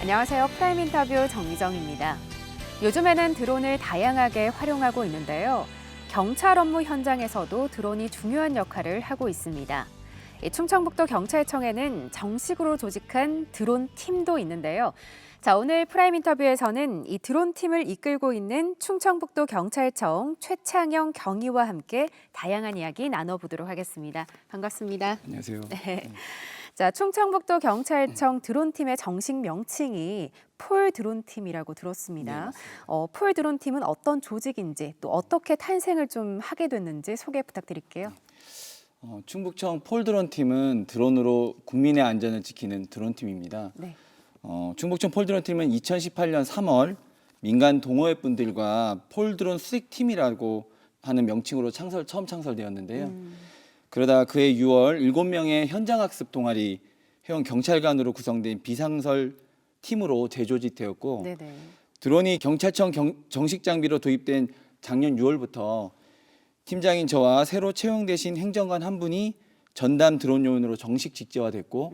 안녕하세요. 프라임 인터뷰 정미정입니다. 요즘에는 드론을 다양하게 활용하고 있는데요. 경찰 업무 현장에서도 드론이 중요한 역할을 하고 있습니다. 충청북도 경찰청에는 정식으로 조직한 드론 팀도 있는데요. 자, 오늘 프라임 인터뷰에서는 이 드론 팀을 이끌고 있는 충청북도 경찰청 최창영 경위와 함께 다양한 이야기 나눠보도록 하겠습니다. 반갑습니다. 안녕하세요. 네. 자, 충청북도 경찰청 드론팀의 정식 명칭이 폴 드론팀이라고 들었습니다. 폴 드론팀은 어떤 조직인지 또 어떻게 탄생을 좀 하게 됐는지 소개 부탁드릴게요. 충북청 폴 드론팀은 드론으로 국민의 안전을 지키는 드론팀입니다. 네. 충북청 폴 드론팀은 2018년 3월 민간 동호회 분들과 폴 드론 수색팀이라고 하는 명칭으로 처음 창설되었는데요. 그러다 그해 6월 7명의 현장학습 동아리 회원 경찰관으로 구성된 비상설 팀으로 재조직되었고 네네. 드론이 경찰청 정식 장비로 도입된 작년 6월부터 팀장인 저와 새로 채용되신 행정관 한 분이 전담 드론 요원으로 정식 직제화됐고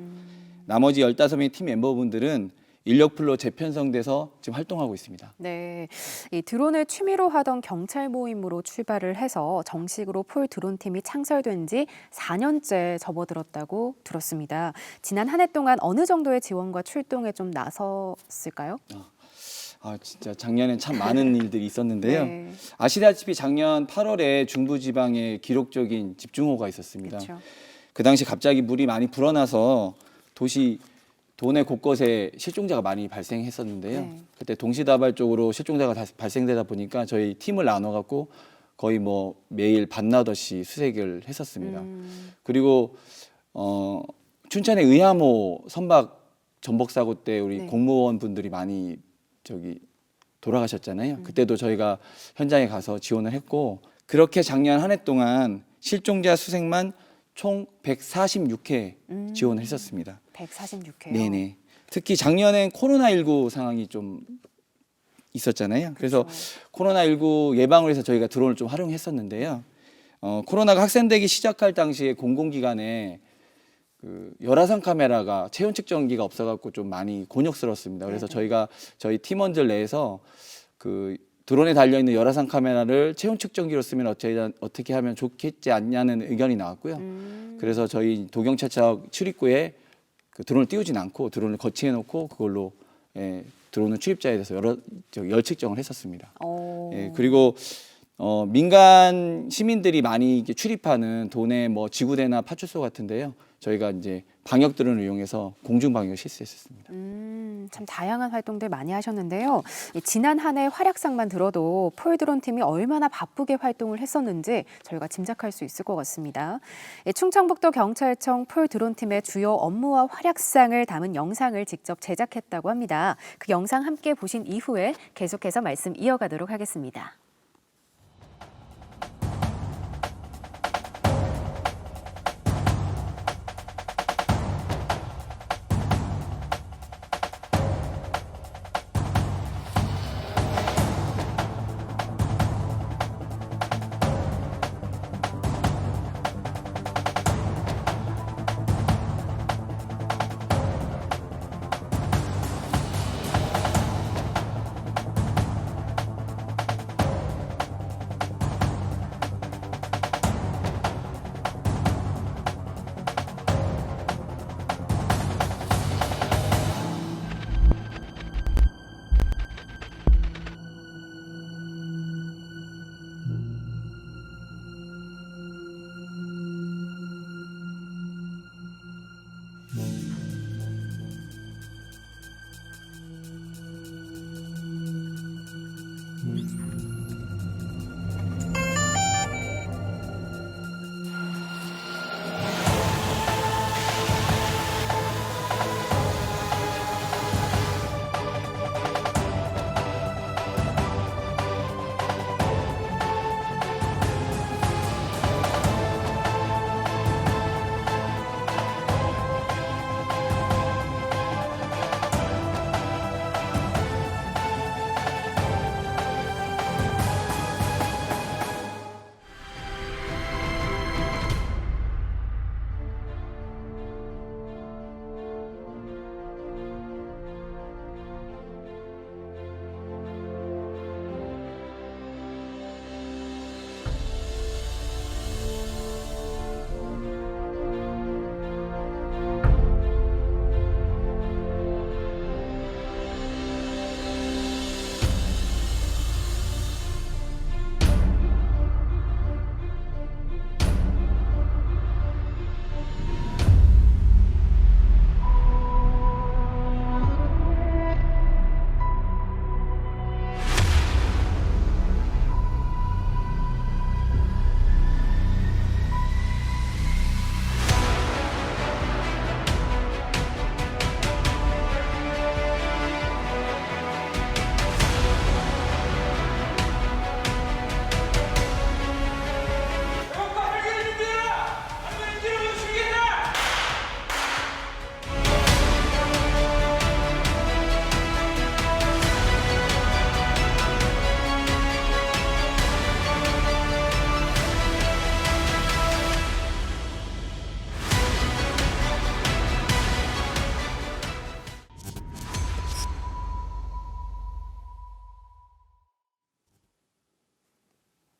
나머지 15명의 팀 멤버분들은 인력풀로 재편성돼서 지금 활동하고 있습니다. 네, 이 드론을 취미로 하던 경찰 모임으로 출발을 해서 정식으로 폴 드론팀이 창설된 지 4년째 접어들었다고 들었습니다. 지난 한 해 동안 어느 정도의 지원과 출동에 좀 나섰을까요? 진짜 작년엔 참 많은 일들이 있었는데요. 네. 아시다시피 작년 8월에 중부지방에 기록적인 집중호우가 있었습니다. 그렇죠. 그 당시 갑자기 물이 많이 불어나서 도내 곳곳에 실종자가 많이 발생했었는데요. 네. 그때 동시다발적으로 실종자가 발생되다 보니까 저희 팀을 나눠갖고 거의 매일 밤낮없이 수색을 했었습니다. 그리고 춘천의 의암호 선박 전복 사고 때 우리 네. 공무원 분들이 많이 돌아가셨잖아요. 그때도 저희가 현장에 가서 지원을 했고 그렇게 작년 한 해 동안 실종자 수색만 총 146회 지원을 했었습니다. 146회요? 네네. 특히 작년엔 코로나19 상황이 좀 있었잖아요. 그래서 코로나19 예방을 위해서 저희가 드론을 좀 활용했었는데요. 코로나가 확산되기 시작할 당시에 공공기관에 열화상 카메라가 체온 측정기가 없어갖고 좀 많이 곤욕스럽습니다. 그래서 저희 팀원들 내에서 드론에 달려있는 열화상 카메라를 체온 측정기로 쓰면 어떻게 하면 좋겠지 않냐는 의견이 나왔고요. 그래서 저희 도경찰청 출입구에 드론을 띄우진 않고 드론을 거치해 놓고 그걸로 드론을 출입자에 대해서 열 측정을 했었습니다. 그리고 민간 시민들이 많이 출입하는 도내 지구대나 파출소 같은데요. 저희가 이제 방역 드론을 이용해서 공중 방역을 실시했었습니다. 참 다양한 활동들 많이 하셨는데요. 지난 한 해 활약상만 들어도 폴 드론 팀이 얼마나 바쁘게 활동을 했었는지 저희가 짐작할 수 있을 것 같습니다. 충청북도 경찰청 폴 드론 팀의 주요 업무와 활약상을 담은 영상을 직접 제작했다고 합니다. 그 영상 함께 보신 이후에 계속해서 말씀 이어가도록 하겠습니다.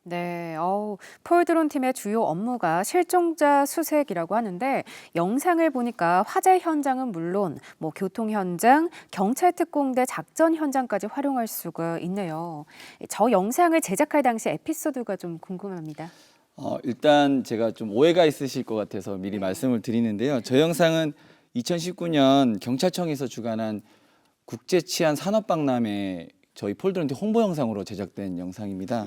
네, 폴 드론 팀의 주요 업무가 실종자 수색이라고 하는데 영상을 보니까 화재 현장은 물론 뭐 교통 현장, 경찰 특공대 작전 현장까지 활용할 수가 있네요. 저 영상을 제작할 당시 에피소드가 좀 궁금합니다. 일단 제가 좀 오해가 있으실 것 같아서 미리 말씀을 드리는데요. 저 영상은 2019년 경찰청에서 주관한 국제 치안 산업 박람회 저희 폴드론티 홍보 영상으로 제작된 영상입니다.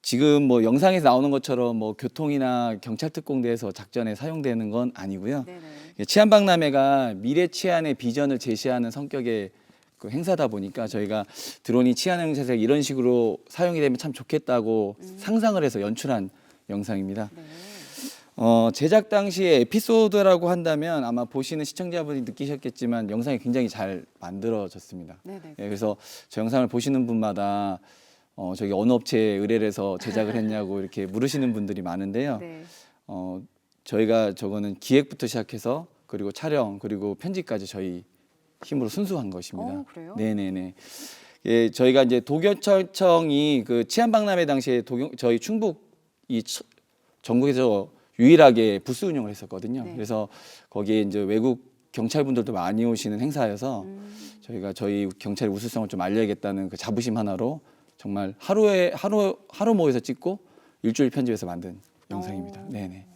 지금 뭐 영상에서 나오는 것처럼 뭐 교통이나 경찰 특공대에서 작전에 사용되는 건 아니고요. 네네. 치안 박람회가 미래 치안의 비전을 제시하는 성격의 그 행사다 보니까 저희가 드론이 치안 행사에서 이런 식으로 사용이 되면 참 좋겠다고 상상을 해서 연출한 영상입니다. 네. 제작 당시에 에피소드라고 한다면 아마 보시는 시청자분이 느끼셨겠지만 영상이 굉장히 잘 만들어졌습니다. 네네. 예, 그래서 저 영상을 보시는 분마다 저기 어느 업체에 의뢰를 해서 제작을 했냐고 이렇게 물으시는 분들이 많은데요. 네. 저희가 저거는 기획부터 시작해서 그리고 촬영 그리고 편집까지 저희 힘으로 순수한 것입니다. 그래요? 네네네. 예, 저희가 이제 도경찰청이 그 치안박람회 당시에 저희 충북 전국에서 유일하게 부스 운영을 했었거든요. 네. 그래서 거기에 이제 외국 경찰분들도 많이 오시는 행사여서 저희가 저희 경찰의 우수성을 좀 알려야겠다는 그 자부심 하나로 정말 하루 모여서 찍고 일주일 편집해서 만든 영상입니다. 네네.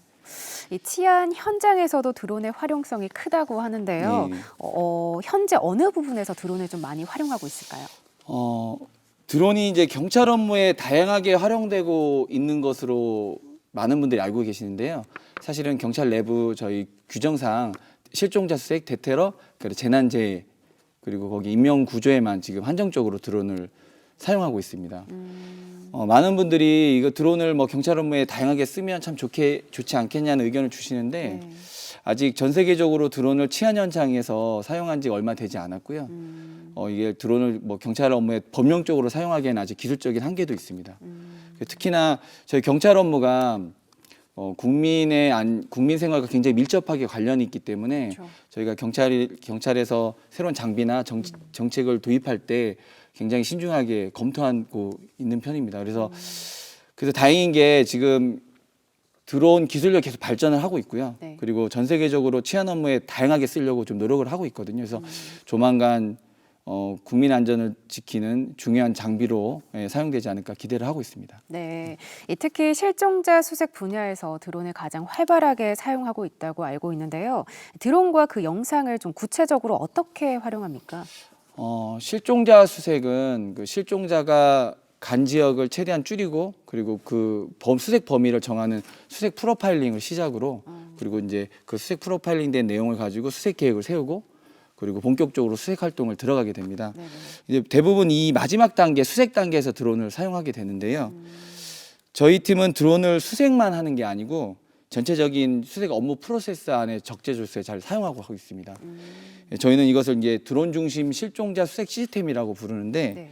이 치안 현장에서도 드론의 활용성이 크다고 하는데요. 네. 현재 어느 부분에서 드론을 좀 많이 활용하고 있을까요? 드론이 이제 경찰 업무에 다양하게 활용되고 있는 것으로 많은 분들이 알고 계시는데요. 사실은 경찰 내부 저희 규정상 실종자 수색, 대테러, 그리고 재난재해 그리고 거기 인명 구조에만 지금 한정적으로 드론을 사용하고 있습니다. 많은 분들이 이거 드론을 뭐 경찰 업무에 다양하게 쓰면 참 좋지 않겠냐는 의견을 주시는데 네. 아직 전 세계적으로 드론을 치안 현장에서 사용한 지 얼마 되지 않았고요. 이게 드론을 뭐 경찰 업무에 법령적으로 사용하기에는 아직 기술적인 한계도 있습니다. 특히나 저희 경찰 업무가 국민 생활과 굉장히 밀접하게 관련이 있기 때문에 그렇죠. 저희가 경찰에서 새로운 장비나 정책을 도입할 때 굉장히 신중하게 검토하고 있는 편입니다. 그래서 다행인 게 지금 드론 기술력 계속 발전을 하고 있고요. 네. 그리고 전 세계적으로 치안 업무에 다양하게 쓰려고 좀 노력을 하고 있거든요. 그래서 조만간 국민 안전을 지키는 중요한 장비로 사용되지 않을까 기대를 하고 있습니다. 네, 특히 실종자 수색 분야에서 드론을 가장 활발하게 사용하고 있다고 알고 있는데요. 드론과 그 영상을 좀 구체적으로 어떻게 활용합니까? 실종자 수색은 그 실종자가 간 지역을 최대한 줄이고 그리고 그 수색 범위를 정하는 수색 프로파일링을 시작으로 그리고 이제 그 수색 프로파일링된 내용을 가지고 수색 계획을 세우고 그리고 본격적으로 수색 활동을 들어가게 됩니다. 네네. 이제 대부분 이 마지막 단계 수색 단계에서 드론을 사용하게 되는데요. 저희 팀은 드론을 수색만 하는 게 아니고 전체적인 수색 업무 프로세스 안에 적재적소에 잘 사용하고 있습니다. 저희는 이것을 이제 드론 중심 실종자 수색 시스템이라고 부르는데 네.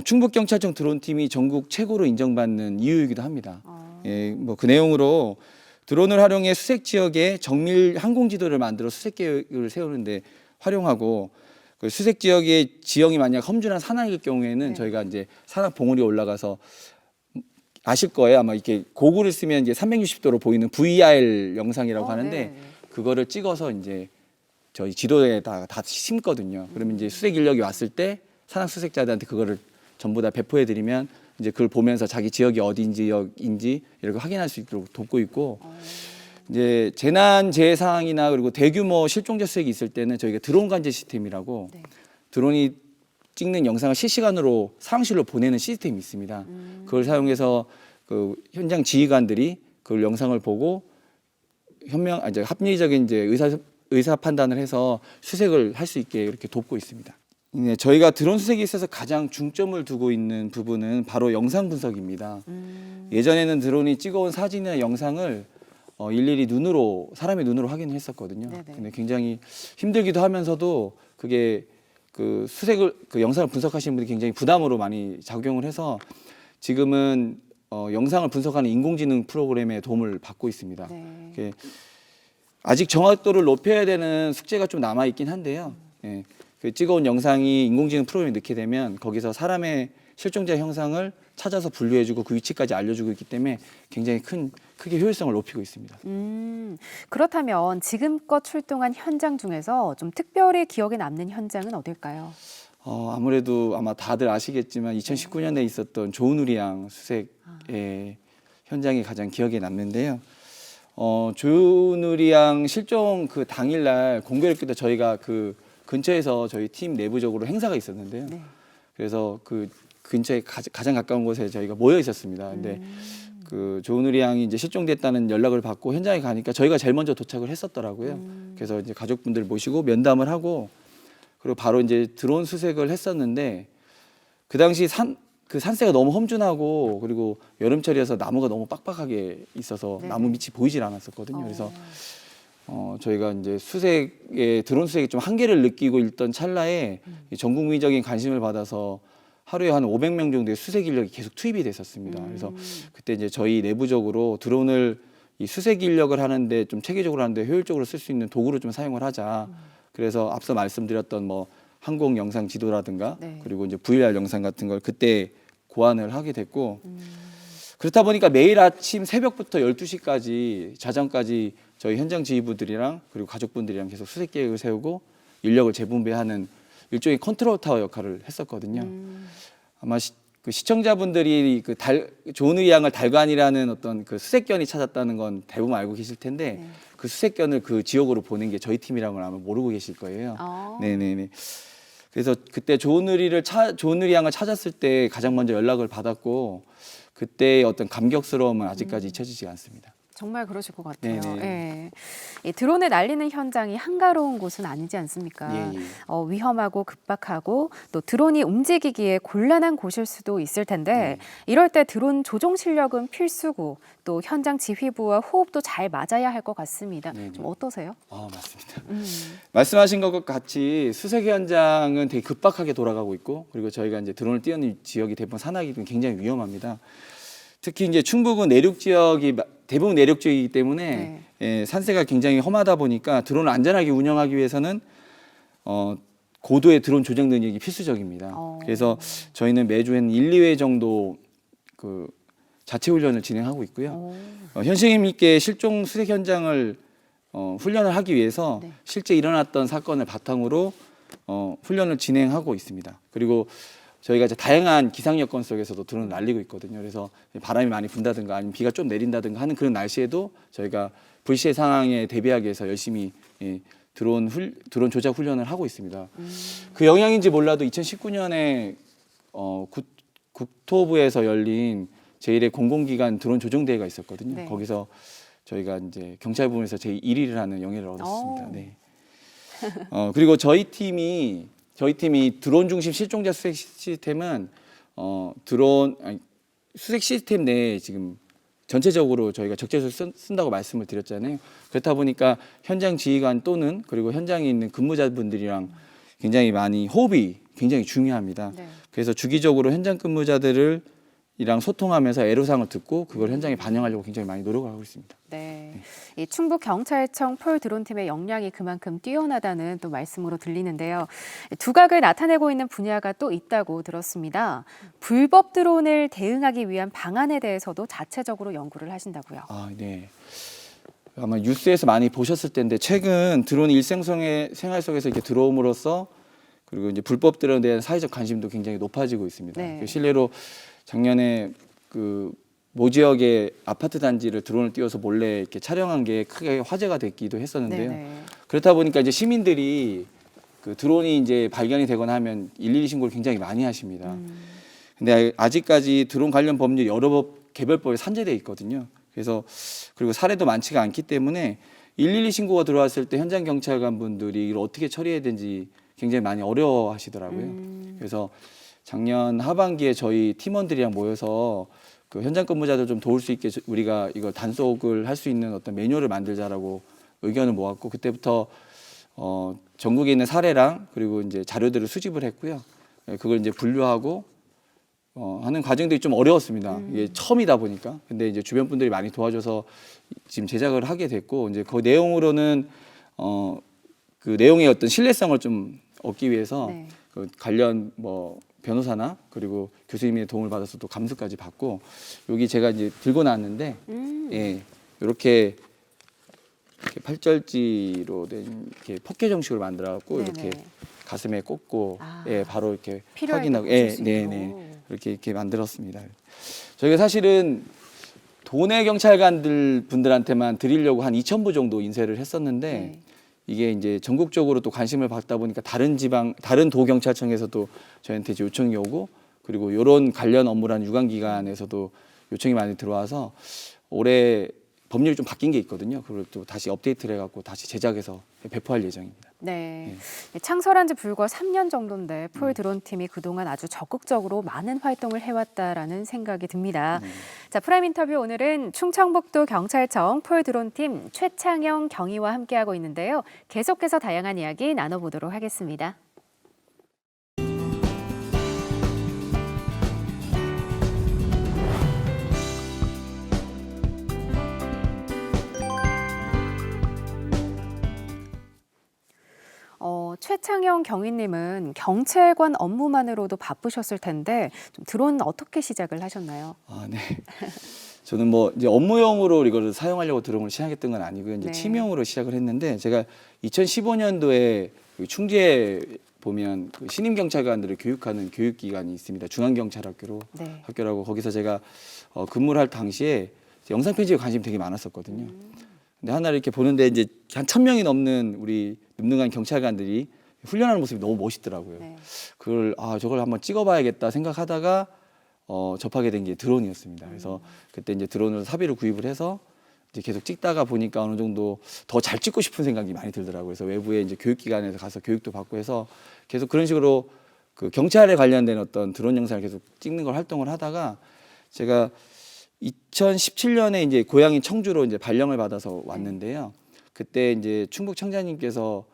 충북경찰청 드론팀이 전국 최고로 인정받는 이유이기도 합니다. 아. 예, 뭐 그 내용으로 드론을 활용해 수색 지역에 정밀 항공 지도를 만들어 수색 계획을 세우는데 활용하고 그 수색 지역의 지형이 만약 험준한 산악일 경우에는 네. 저희가 이제 산악 봉우리 올라가서 아실 거예요. 아마 이렇게 고글을 쓰면 이제 360도로 보이는 VR 영상이라고 하는데 네. 그거를 찍어서 이제 저희 지도에다가 다 심거든요. 그러면 이제 수색 인력이 왔을 때 산악 수색자들한테 그거를 전부 다 배포해 드리면 이제 그걸 보면서 자기 지역이 어디인지 이렇게 확인할 수 있도록 돕고 있고 이제 재난 재해 상황이나 그리고 대규모 실종자 수색이 있을 때는 저희가 드론 관제 시스템이라고 네. 드론이 찍는 영상을 실시간으로 상황실로 보내는 시스템이 있습니다. 그걸 사용해서 그 현장 지휘관들이 그 영상을 보고 이제 합리적인 이제 의사 판단을 해서 수색을 할 수 있게 이렇게 돕고 있습니다. 네, 저희가 드론 수색에 있어서 가장 중점을 두고 있는 부분은 바로 영상 분석입니다. 예전에는 드론이 찍어온 사진이나 영상을 일일이 사람의 눈으로 확인을 했었거든요. 네네. 근데 굉장히 힘들기도 하면서도 그게 그 영상을 분석하시는 분들이 굉장히 부담으로 많이 작용을 해서 지금은 영상을 분석하는 인공지능 프로그램의 도움을 받고 있습니다. 네. 아직 정확도를 높여야 되는 숙제가 좀 남아 있긴 한데요. 예, 그 찍어온 영상이 인공지능 프로그램에 넣게 되면 거기서 사람의 실종자 형상을 찾아서 분류해주고 그 위치까지 알려주고 있기 때문에 굉장히 크게 효율성을 높이고 있습니다. 그렇다면 지금껏 출동한 현장 중에서 좀 특별히 기억에 남는 현장은 어딜까요? 아무래도 아마 다들 아시겠지만 2019년에 있었던 조은우리 양 수색의 현장이 가장 기억에 남는데요. 조은우리 양 실종 그 당일날 공교롭게도 저희가 그 근처에서 저희 팀 내부적으로 행사가 있었는데요. 네. 그래서 그 근처에 가장 가까운 곳에 저희가 모여 있었습니다. 근데 그 조은우리 양이 이제 실종됐다는 연락을 받고 현장에 가니까 저희가 제일 먼저 도착을 했었더라고요. 그래서 이제 가족분들 모시고 면담을 하고 그리고 바로 이제 드론 수색을 했었는데 그 당시 그 산세가 너무 험준하고 그리고 여름철이어서 나무가 너무 빡빡하게 있어서 네. 나무 밑이 보이질 않았었거든요. 그래서 저희가 이제 드론 수색에 좀 한계를 느끼고 있던 찰나에 이 전 국민적인 관심을 받아서 하루에 한 500명 정도의 수색 인력이 계속 투입이 됐었습니다. 그래서 그때 이제 저희 내부적으로 드론을 이 수색 인력을 하는데 좀 체계적으로 하는데 효율적으로 쓸 수 있는 도구로 좀 사용을 하자. 그래서 앞서 말씀드렸던 뭐 항공 영상 지도라든가 네. 그리고 이제 VLR 영상 같은 걸 그때 고안을 하게 됐고 그렇다 보니까 매일 아침 새벽부터 12시까지 자정까지 저희 현장 지휘부들이랑 그리고 가족분들이랑 계속 수색 계획을 세우고 인력을 재분배하는 일종의 컨트롤 타워 역할을 했었거든요. 아마 그 시청자분들이 그 조은우리 양을 달관이라는 어떤 그 수색견이 찾았다는 건 대부분 알고 계실 텐데 네. 그 수색견을 그 지역으로 보낸 게 저희 팀이라는 걸 아마 모르고 계실 거예요. 네네네. 그래서 그때 조은우리 양을 찾았을 때 가장 먼저 연락을 받았고 그때의 어떤 감격스러움은 아직까지 잊혀지지 않습니다. 정말 그러실 것 같아요. 네네. 예. 이 드론을 날리는 현장이 한가로운 곳은 아니지 않습니까? 예, 예. 위험하고 급박하고 또 드론이 움직이기에 곤란한 곳일 수도 있을 텐데 이럴 때 드론 조종 실력은 필수고 또 현장 지휘부와 호흡도 잘 맞아야 할 것 같습니다. 네네. 좀 어떠세요? 맞습니다. 말씀하신 것과 같이 수색 현장은 되게 급박하게 돌아가고 있고 그리고 저희가 이제 드론을 띄우는 지역이 대부분 산악이기 굉장히 위험합니다. 특히 이제 충북은 내륙 지역이 대부분 내륙 지역이기 때문에 산세가 굉장히 험하다 보니까 드론을 안전하게 운영하기 위해서는 고도의 드론 조정 능력이 필수적입니다. 그래서 저희는 매주 한 1, 2회 정도 그 자체 훈련을 진행하고 있고요. 현실감 있게 실종 수색 현장을 훈련을 하기 위해서 네. 실제 일어났던 사건을 바탕으로 훈련을 진행하고 있습니다. 그리고 저희가 이제 다양한 기상 여건 속에서도 드론을 날리고 있거든요. 그래서 바람이 많이 분다든가 아니면 비가 좀 내린다든가 하는 그런 날씨에도 저희가 불시의 상황에 대비하기 위해서 열심히 드론 조작 훈련을 하고 있습니다. 그 영향인지 몰라도 2019년에 국토부에서 열린 제1회 공공기관 드론 조정 대회가 있었거든요. 네. 거기서 저희가 이제 경찰 부문에서 제1위를 하는 영예를 얻었습니다. 네. 그리고 저희 팀이 드론 중심 실종자 수색 시스템은 수색 시스템 내에 지금 전체적으로 저희가 적재적소를 쓴다고 말씀을 드렸잖아요. 그렇다 보니까 현장 지휘관 또는 그리고 현장에 있는 근무자분들이랑 굉장히 많이 호흡이 굉장히 중요합니다. 네. 그래서 주기적으로 현장 근무자들이랑 소통하면서 애로사항을 듣고 그걸 현장에 반영하려고 굉장히 많이 노력을 하고 있습니다. 네. 이 충북 경찰청 폴 드론팀의 역량이 그만큼 뛰어나다는 또 말씀으로 들리는데요. 두각을 나타내고 있는 분야가 또 있다고 들었습니다. 불법 드론을 대응하기 위한 방안에 대해서도 자체적으로 연구를 하신다고요. 네. 아마 뉴스에서 많이 보셨을 텐데 최근 드론이 생활 속에서 이렇게 들어옴으로써 그리고 이제 불법 드론에 대한 사회적 관심도 굉장히 높아지고 있습니다. 네. 실례로 작년에 모 지역의 아파트 단지를 드론을 띄워서 몰래 이렇게 촬영한 게 크게 화제가 됐기도 했었는데요. 네네. 그렇다 보니까 이제 시민들이 그 드론이 이제 발견이 되거나 하면 112 신고를 굉장히 많이 하십니다. 근데 아직까지 드론 관련 법률 여러 법 개별법에 산재돼 있거든요. 그래서 그리고 사례도 많지가 않기 때문에 112 신고가 들어왔을 때 현장 경찰관 분들이 이걸 어떻게 처리해야 되는지 굉장히 많이 어려워하시더라고요. 그래서 작년 하반기에 저희 팀원들이랑 모여서 그 현장 근무자들 좀 도울 수 있게 우리가 이걸 단속을 할 수 있는 어떤 매뉴얼을 만들자라고 의견을 모았고 그때부터 전국에 있는 사례랑 그리고 이제 자료들을 수집을 했고요. 그걸 이제 분류하고 하는 과정들이 좀 어려웠습니다. 이게 처음이다 보니까. 근데 이제 주변 분들이 많이 도와줘서 지금 제작을 하게 됐고 이제 그 내용으로는 그 내용의 어떤 신뢰성을 좀 얻기 위해서 네. 그 관련 변호사나 그리고 교수님의 도움을 받아서 또 감수까지 받고 여기 제가 이제 들고 나왔는데 예, 이렇게 팔절지로 된 이렇게 포켓 정식으로 만들어 갖고 이렇게 가슴에 꽂고 예, 바로 이렇게 확인하고 이렇게 만들었습니다. 저희가 사실은 도내 경찰관들 분들한테만 드리려고 한 2,000부 정도 인쇄를 했었는데 이게 이제 전국적으로 또 관심을 받다 보니까 다른 도 경찰청에서도 저희한테 이제 요청이 오고 그리고 이런 관련 업무라는 유관기관에서도 요청이 많이 들어와서 올해 법률이 좀 바뀐 게 있거든요. 그걸 또 다시 업데이트를 해갖고 다시 제작해서 배포할 예정입니다. 네. 창설한 지 불과 3년 정도인데 폴 드론 팀이 그동안 아주 적극적으로 많은 활동을 해왔다라는 생각이 듭니다. 자, 프라임 인터뷰 오늘은 충청북도 경찰청 폴 드론 팀 최창영 경위와 함께하고 있는데요. 계속해서 다양한 이야기 나눠보도록 하겠습니다. 최창영 경위님은 경찰관 업무만으로도 바쁘셨을 텐데 좀 드론 어떻게 시작을 하셨나요? 네. 저는 뭐 이제 업무용으로 이거를 사용하려고 드론을 시작했던 건 아니고요. 이제 취미용으로 시작을 했는데 제가 2015년도에 충주에 보면 그 신임 경찰관들을 교육하는 교육기관이 있습니다. 중앙경찰학교로 학교라고 거기서 제가 근무를 할 당시에 영상 편집에 관심이 되게 많았었거든요. 근데 하나를 이렇게 보는데 이제 한 1,000명이 넘는 우리 늠름한 경찰관들이 훈련하는 모습이 너무 멋있더라고요. 그걸 저걸 한번 찍어봐야겠다 생각하다가 접하게 된 게 드론이었습니다. 그래서 그때 이제 드론을 사비로 구입을 해서 이제 계속 찍다가 보니까 어느 정도 더 잘 찍고 싶은 생각이 많이 들더라고요. 그래서 외부에 이제 교육기관에서 가서 교육도 받고 해서 계속 그런 식으로 그 경찰에 관련된 어떤 드론 영상을 계속 찍는 걸 활동을 하다가 제가 2017년에 이제 고향인 청주로 이제 발령을 받아서 왔는데요. 그때 이제 충북 청장님께서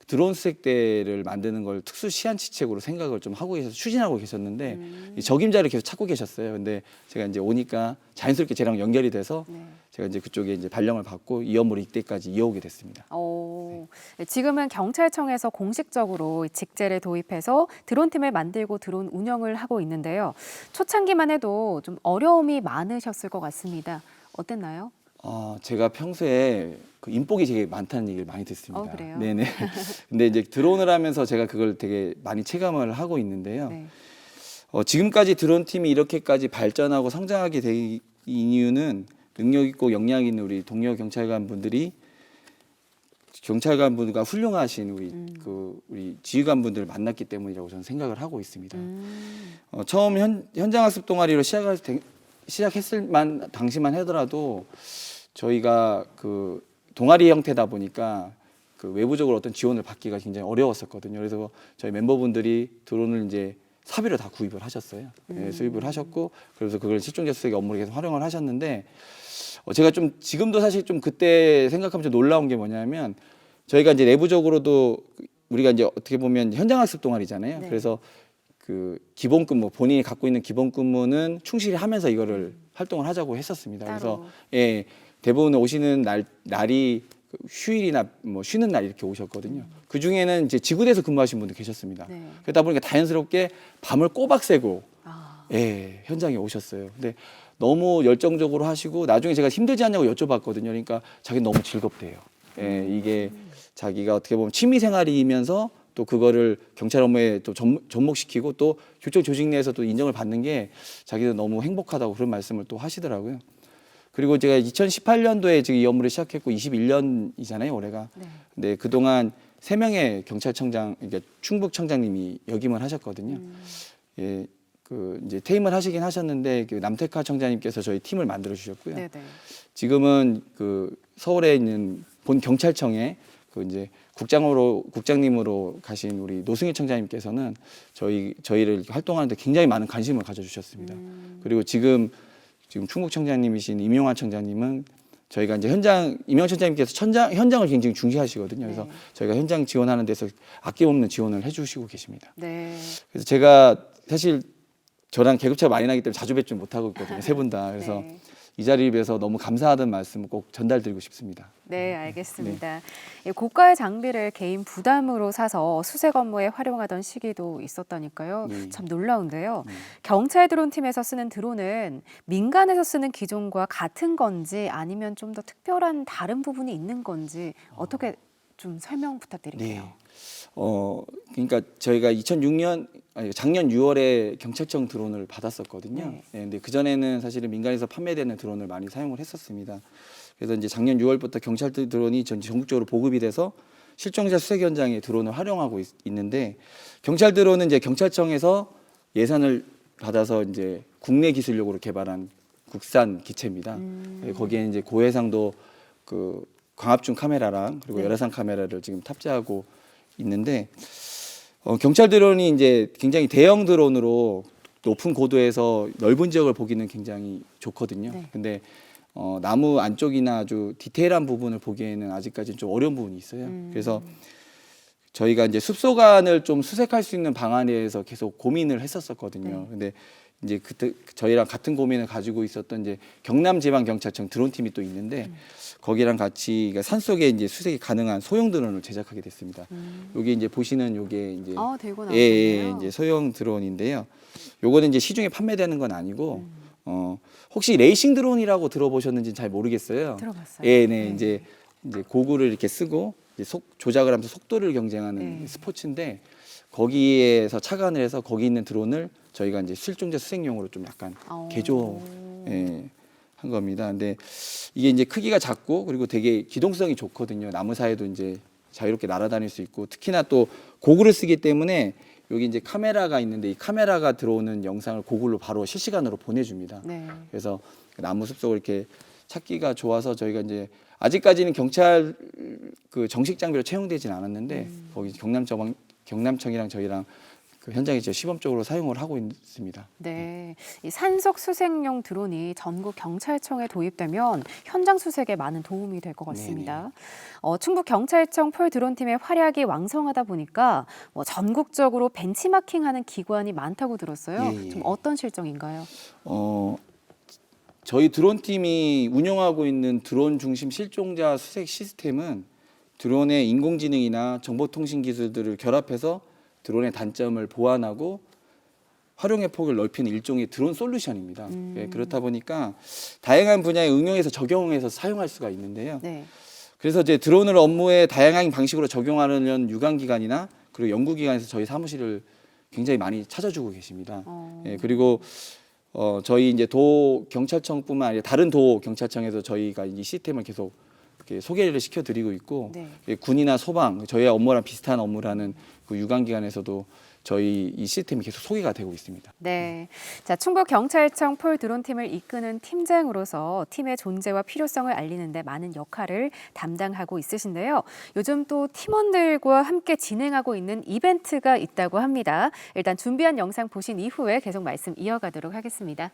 드론 수색대를 만드는 걸 특수 시한치책으로 생각을 좀 하고 계셔서 추진하고 계셨는데 이 적임자를 계속 찾고 계셨어요. 근데 제가 이제 오니까 자연스럽게 저랑 연결이 돼서 제가 이제 그쪽에 이제 발령을 받고 이 업무를 이때까지 이어오게 됐습니다. 지금은 경찰청에서 공식적으로 직제를 도입해서 드론팀을 만들고 드론 운영을 하고 있는데요. 초창기만 해도 좀 어려움이 많으셨을 것 같습니다. 어땠나요? 제가 평소에 그 인복이 되게 많다는 얘기를 많이 듣습니다. 그래요? 네네. 근데 이제 드론을 하면서 제가 그걸 되게 많이 체감을 하고 있는데요. 지금까지 드론 팀이 이렇게까지 발전하고 성장하게 된 이유는 능력 있고 역량 있는 우리 동료 경찰관 분들이 경찰관분과 훌륭하신 우리 지휘관 분들을 만났기 때문이라고 저는 생각을 하고 있습니다. 처음 현장학습 동아리로 시작했을 당시만 하더라도 저희가 그 동아리 형태다 보니까 그 외부적으로 어떤 지원을 받기가 굉장히 어려웠었거든요. 그래서 저희 멤버분들이 드론을 이제 사비로 다 구입을 하셨어요. 수입을 하셨고 그래서 그걸 실종자 수색 업무를 계속 활용을 하셨는데 제가 좀 지금도 사실 좀 그때 생각하면 좀 놀라운 게 뭐냐면 저희가 이제 내부적으로도 우리가 이제 어떻게 보면 현장학습 동아리잖아요. 그래서 그 기본 근무 본인이 갖고 있는 기본 근무는 충실히 하면서 이거를 활동을 하자고 했었습니다. 그래서 대부분 오시는 날이 휴일이나 뭐 쉬는 날 이렇게 오셨거든요. 그 중에는 이제 지구대에서 근무하신 분도 계셨습니다. 그러다 보니까 자연스럽게 밤을 꼬박 새고 현장에 오셨어요. 근데 너무 열정적으로 하시고 나중에 제가 힘들지 않냐고 여쭤봤거든요. 그러니까 자기는 너무 즐겁대요. 이게 자기가 어떻게 보면 취미 생활이면서 또 그거를 경찰 업무에 또 접목시키고 또 교청 조직 내에서 또 인정을 받는 게 자기도 너무 행복하다고 그런 말씀을 또 하시더라고요. 그리고 제가 2018년도에 지금 이 업무를 시작했고 21년이잖아요, 올해가. 근데 그동안 3명의 경찰청장, 그러니까 충북청장님이 역임을 하셨거든요. 그 이제 퇴임을 하시긴 하셨는데 그 남태카 청장님께서 저희 팀을 만들어 주셨고요. 지금은 그 서울에 있는 본 경찰청에 그 이제 국장님으로 가신 우리 노승희 청장님께서는 저희를 활동하는데 굉장히 많은 관심을 가져주셨습니다. 그리고 지금 충북청장님이신 임용환 청장님은 저희가 이제 임용환 청장님께서 현장을 굉장히 중시하시거든요. 그래서 저희가 현장 지원하는 데서 아낌없는 지원을 해주시고 계십니다. 그래서 제가 사실 저랑 계급차가 많이 나기 때문에 자주 뵙지 못하고 있거든요. 세 분 다. 그래서 이 자리를 위해서 너무 감사하다는 말씀을 꼭 전달드리고 싶습니다. 네, 알겠습니다. 이 고가의 장비를 개인 부담으로 사서 수색 업무에 활용하던 시기도 있었다니까요. 네. 참 놀라운데요. 경찰 드론팀에서 쓰는 드론은 민간에서 쓰는 기종과 같은 건지 아니면 좀 더 특별한 다른 부분이 있는 건지 어떻게 좀 설명 부탁드릴게요. 네. 그러니까 저희가 작년 6월에 경찰청 드론을 받았었거든요. 네. 네, 근데 그 전에는 사실은 민간에서 판매되는 드론을 많이 사용을 했었습니다. 그래서 이제 작년 6월부터 경찰 드론이 전국적으로 보급이 돼서 실종자 수색 현장에 드론을 활용하고 있는데, 경찰 드론은 이제 경찰청에서 예산을 받아서 이제 국내 기술력으로 개발한 국산 기체입니다. 거기에 이제 고해상도 그 광합중 카메라랑 그리고 네. 열화상 카메라를 지금 탑재하고 있는데, 경찰 드론이 이제 굉장히 대형 드론으로 높은 고도에서 넓은 지역을 보기는 굉장히 좋거든요. 네. 근데 나무 안쪽이나 아주 디테일한 부분을 보기에는 아직까지는 좀 어려운 부분이 있어요. 그래서 저희가 이제 숲소간을 좀 수색할 수 있는 방안에 대해서 계속 고민을 했었거든요. 네. 근데 이제 그때 저희랑 같은 고민을 가지고 있었던 이제 경남지방경찰청 드론팀이 또 있는데, 거기랑 같이 산속에 이제 수색이 가능한 소형 드론을 제작하게 됐습니다. 여기 이제 보시는 요게 이제 들고 예, 나왔네요. 이제 소형 드론인데요. 요거는 이제 시중에 판매되는 건 아니고 혹시 레이싱 드론이라고 들어보셨는지 잘 모르겠어요. 들어봤어요. 예, 네, 이제 고글을 이렇게 쓰고 이제 조작을 하면서 속도를 경쟁하는 네. 스포츠인데, 거기에서 착안을 해서 거기 있는 드론을 저희가 이제 실종자 수색용으로 좀 약간 개조 한 겁니다. 근데 이게 이제 크기가 작고 그리고 되게 기동성이 좋거든요. 나무 사이도 이제 자유롭게 날아다닐 수 있고, 특히나 또 고글을 쓰기 때문에 여기 이제 카메라가 있는데 이 카메라가 들어오는 영상을 고글로 바로 실시간으로 보내줍니다. 네. 그래서 나무 숲속을 이렇게 찾기가 좋아서 저희가 이제 아직까지는 경찰 그 정식 장비로 채용되진 않았는데 거기 경남청이랑 저희랑 그 현장에 이제 시범적으로 사용을 하고 있습니다. 네, 이 산속 수색용 드론이 전국 경찰청에 도입되면 현장 수색에 많은 도움이 될 것 같습니다. 충북 경찰청 폴 드론팀의 활약이 왕성하다 보니까 전국적으로 벤치마킹하는 기관이 많다고 들었어요. 예. 좀 어떤 실정인가요? 저희 드론팀이 운영하고 있는 드론 중심 실종자 수색 시스템은 드론의 인공지능이나 정보통신 기술들을 결합해서 드론의 단점을 보완하고 활용의 폭을 넓히는 일종의 드론 솔루션입니다. 예, 그렇다 보니까 다양한 분야에 응용해서 적용해서 사용할 수가 있는데요. 네. 그래서 이제 드론을 업무에 다양한 방식으로 적용하려는 유관기관이나 그리고 연구기관에서 저희 사무실을 굉장히 많이 찾아주고 계십니다. 예, 그리고 저희 이제 도 경찰청뿐만 아니라 다른 도 경찰청에서 저희가 이 시스템을 계속 이렇게 소개를 시켜드리고 있고, 네. 예, 군이나 소방 저희의 업무랑 비슷한 업무라는 그 유관기관에서도 저희 이 시스템이 계속 소개가 되고 있습니다. 네. 자, 충북 경찰청 폴 드론팀을 이끄는 팀장으로서 팀의 존재와 필요성을 알리는 데 많은 역할을 담당하고 있으신데요. 요즘 또 팀원들과 함께 진행하고 있는 이벤트가 있다고 합니다. 일단 준비한 영상 보신 이후에 계속 말씀 이어가도록 하겠습니다.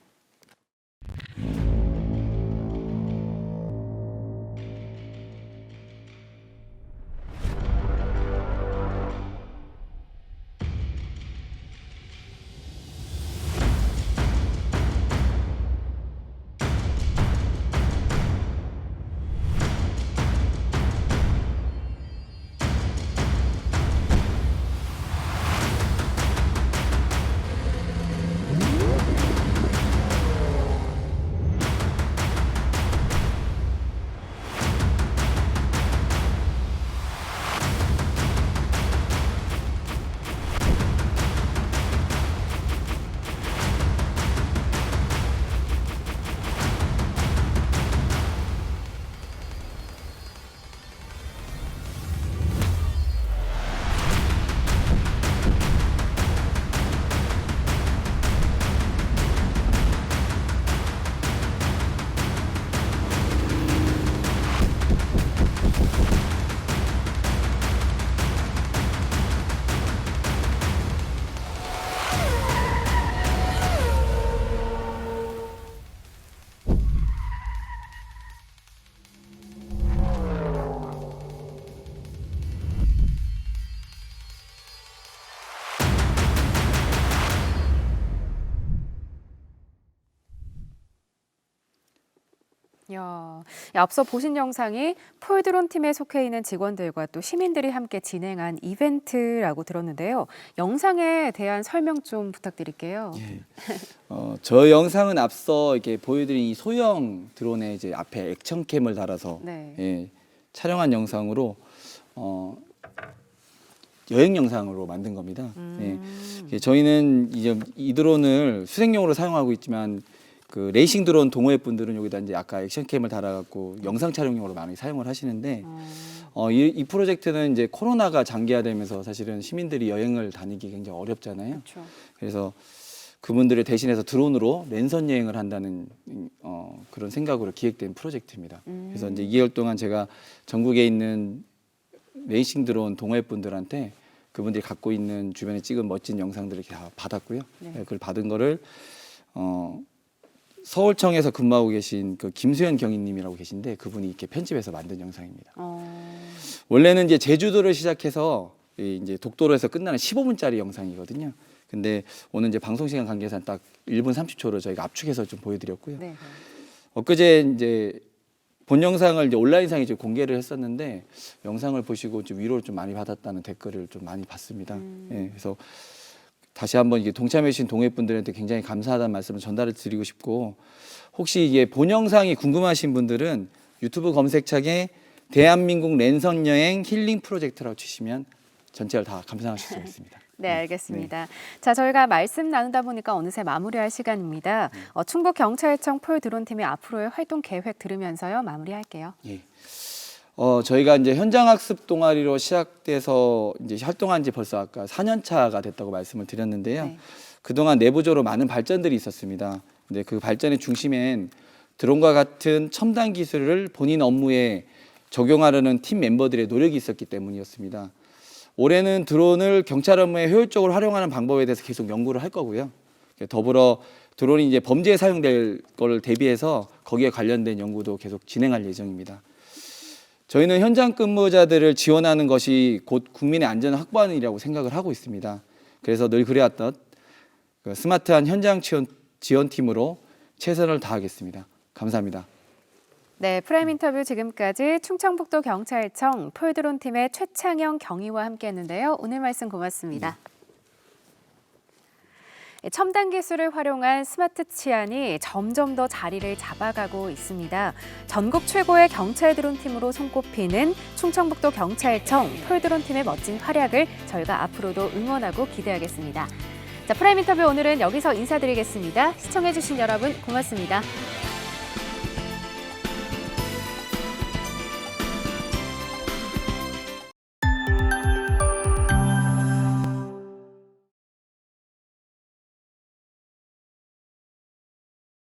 야, 앞서 보신 영상이 폴드론 팀에 속해 있는 직원들과 또 시민들이 함께 진행한 이벤트라고 들었는데요. 영상에 대한 설명 좀 부탁드릴게요. 예. 저 영상은 앞서 이렇게 보여드린 이 소형 드론에 이제 앞에 액션캠을 달아서 네. 예, 촬영한 영상으로 여행 영상으로 만든 겁니다. 예. 저희는 이제 이 드론을 수색용으로 사용하고 있지만 그 레이싱 드론 동호회 분들은 여기다 이제 아까 액션캠을 달아갖고 영상 촬영용으로 많이 사용을 하시는데 이 프로젝트는 이제 코로나가 장기화되면서 사실은 시민들이 여행을 다니기 굉장히 어렵잖아요. 그렇죠. 그래서 그분들을 대신해서 드론으로 랜선 여행을 한다는 그런 생각으로 기획된 프로젝트입니다. 그래서 이제 2개월 동안 제가 전국에 있는 레이싱 드론 동호회 분들한테 그분들이 갖고 있는 주변에 찍은 멋진 영상들을 다 받았고요. 네. 그걸 받은 거를 서울청에서 근무하고 계신 그 김수현 경위님이라고 계신데 그분이 이렇게 편집해서 만든 영상입니다. 원래는 이제 제주도를 시작해서 이제 독도로에서 끝나는 15분짜리 영상이거든요. 근데 오늘 이제 방송 시간 관계상 딱 1분 30초로 저희가 압축해서 좀 보여드렸고요. 네. 엊그제 이제 본 영상을 이제 온라인상에 좀 공개를 했었는데 영상을 보시고 좀 위로를 좀 많이 받았다는 댓글을 좀 많이 봤습니다. 예, 그래서 다시 한번 이게 동참해주신 동호회분들한테 굉장히 감사하다는 말씀을 전달을 드리고 싶고 혹시 이게 본 영상이 궁금하신 분들은 유튜브 검색창에 대한민국 랜선 여행 힐링 프로젝트라고 치시면 전체를 다 감상하실 수가 있습니다. 네, 알겠습니다. 자, 저희가 말씀 나누다 보니까 어느새 마무리할 시간입니다. 충북경찰청 폴드론팀의 앞으로의 활동 계획 들으면서요, 마무리할게요. 예. 저희가 이제 현장학습 동아리로 시작돼서 이제 활동한 지 벌써 아까 4년 차가 됐다고 말씀을 드렸는데요. 네. 그동안 내부적으로 많은 발전들이 있었습니다. 근데 그 발전의 중심엔 드론과 같은 첨단 기술을 본인 업무에 적용하려는 팀 멤버들의 노력이 있었기 때문이었습니다. 올해는 드론을 경찰 업무에 효율적으로 활용하는 방법에 대해서 계속 연구를 할 거고요. 더불어 드론이 이제 범죄에 사용될 걸 대비해서 거기에 관련된 연구도 계속 진행할 예정입니다. 저희는 현장 근무자들을 지원하는 것이 곧 국민의 안전을 확보하는 일이라고 생각을 하고 있습니다. 그래서 늘 그래왔던 그 스마트한 현장 지원팀으로 최선을 다하겠습니다. 감사합니다. 네, 프라임 인터뷰 지금까지 충청북도 경찰청 폴드론 팀의 최창영 경위와 함께했는데요. 오늘 말씀 고맙습니다. 첨단 기술을 활용한 스마트 치안이 점점 더 자리를 잡아가고 있습니다. 전국 최고의 경찰 드론 팀으로 손꼽히는 충청북도 경찰청 폴드론 팀의 멋진 활약을 저희가 앞으로도 응원하고 기대하겠습니다. 자, 프라임 인터뷰 오늘은 여기서 인사드리겠습니다. 시청해주신 여러분 고맙습니다.